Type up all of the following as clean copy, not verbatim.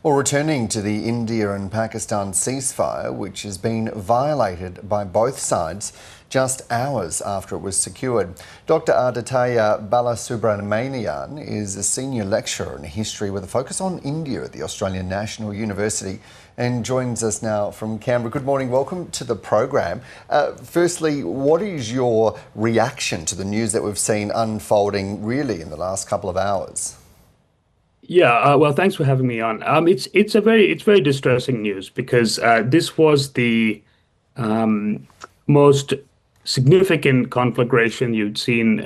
Well, returning to the India and Pakistan ceasefire, which has been violated by both sides just hours after it was secured. Dr. Aditya Balasubramanian is a senior lecturer in history with a focus on India at the Australian National University and joins us now from Canberra. Good morning, welcome to the program. Firstly, what is your reaction to the news that we've seen unfolding really in the last couple of hours? Yeah, well, thanks for having me on. It's very distressing news because this was the most significant conflagration you'd seen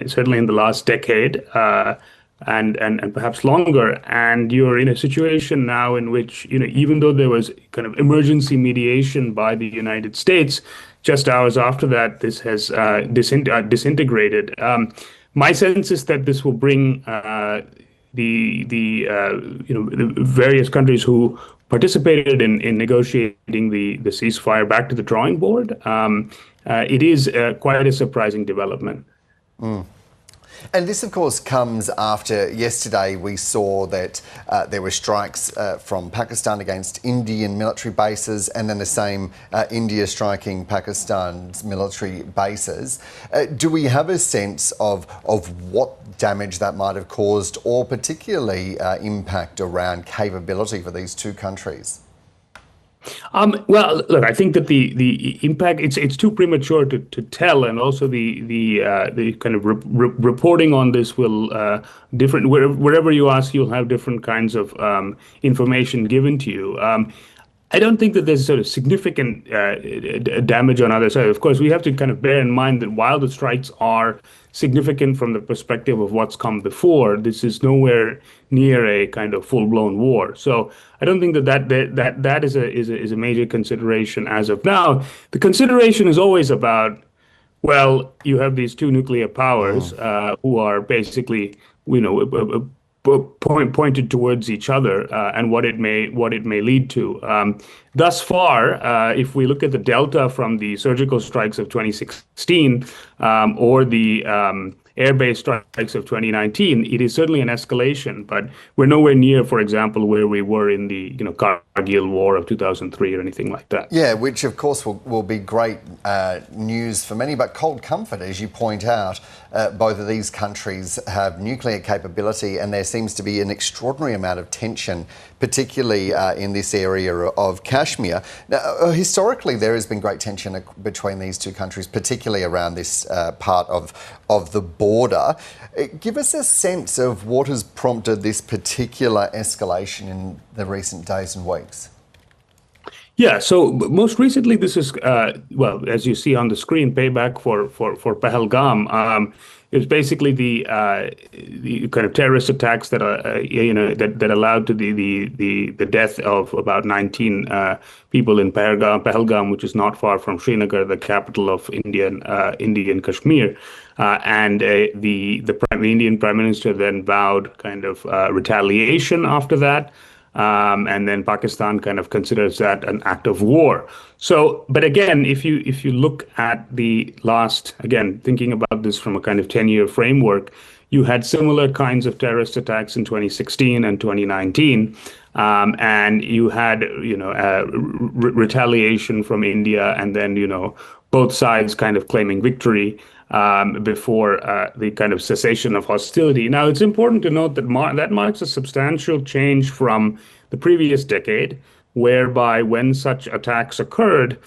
certainly in the last decade, and perhaps longer. And you're in a situation now in which, even though there was kind of emergency mediation by the United States, just hours after that, this has disintegrated. My sense is that this will bring the various countries who participated in negotiating the ceasefire back to the drawing board. It is quite a surprising development. And this, of course, comes after yesterday we saw that there were strikes from Pakistan against Indian military bases, and then the same India striking Pakistan's military bases. Do we have a sense of what damage that might have caused, or particularly impact around capability for these two countries? Well, look, I think that the impact it's too premature to tell, and also the kind of reporting on this will different wherever you ask, you'll have different kinds of information given to you. I don't think that there's sort of significant damage on either side. Of course, we have to kind of bear in mind that while the strikes are significant from the perspective of what's come before, this is nowhere near a kind of full-blown war. So I don't think that is a major consideration as of now. The consideration is always about, well, you have these two nuclear powers who are basically, pointed towards each other, and what it may lead to. Thus far, if we look at the delta from the surgical strikes of 2016 or the air-based strikes of 2019, it is certainly an escalation, but we're nowhere near, for example, where we were in the Kargil War of 2003 or anything like that. Yeah, which of course will be great news for many, but cold comfort, as you point out. Both of these countries have nuclear capability, and there seems to be an extraordinary amount of tension, particularly in this area of Kashmir. Now, historically, there has been great tension between these two countries, particularly around this part of the border. Give us a sense of what has prompted this particular escalation in the recent days and weeks. Yeah, so most recently, this is, well, as you see on the screen, payback for Pahalgam. It's basically the kind of terrorist attacks that that allowed to the death of about 19 people in Pahalgam, which is not far from Srinagar, the capital of Indian Kashmir. And the Indian Prime Minister then vowed kind of retaliation after that. And then Pakistan kind of considers that an act of war. So, but again, if you look at the last, again, thinking about this from a kind of 10-year framework, you had similar kinds of terrorist attacks in 2016 and 2019, and you had retaliation from India, and then both sides kind of claiming victory before the kind of cessation of hostility. Now, it's important to note that that marks a substantial change from the previous decade, whereby when such attacks occurred,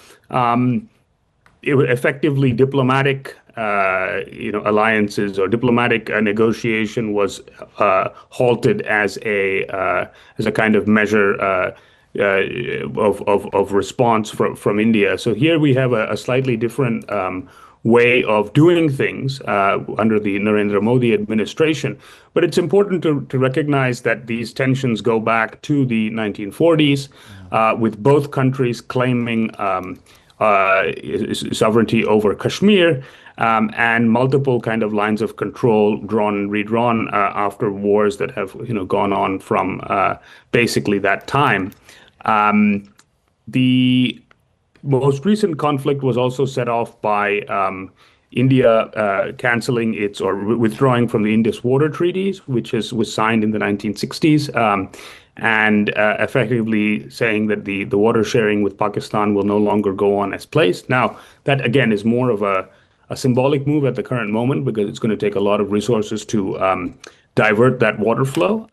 effectively diplomatic alliances or diplomatic negotiation was halted as a kind of measure of response from India. So here we have a slightly different way of doing things under the Narendra Modi administration. But it's important to recognize that these tensions go back to the 1940s, with both countries claiming sovereignty over Kashmir, and multiple kind of lines of control drawn and redrawn after wars that have gone on from basically that time. The most recent conflict was also set off by India canceling or withdrawing from the Indus Water Treaties, which was signed in the 1960s. and effectively saying that the water sharing with Pakistan will no longer go on as placed. Now, that again is more of a symbolic move at the current moment because it's going to take a lot of resources to divert that water flow.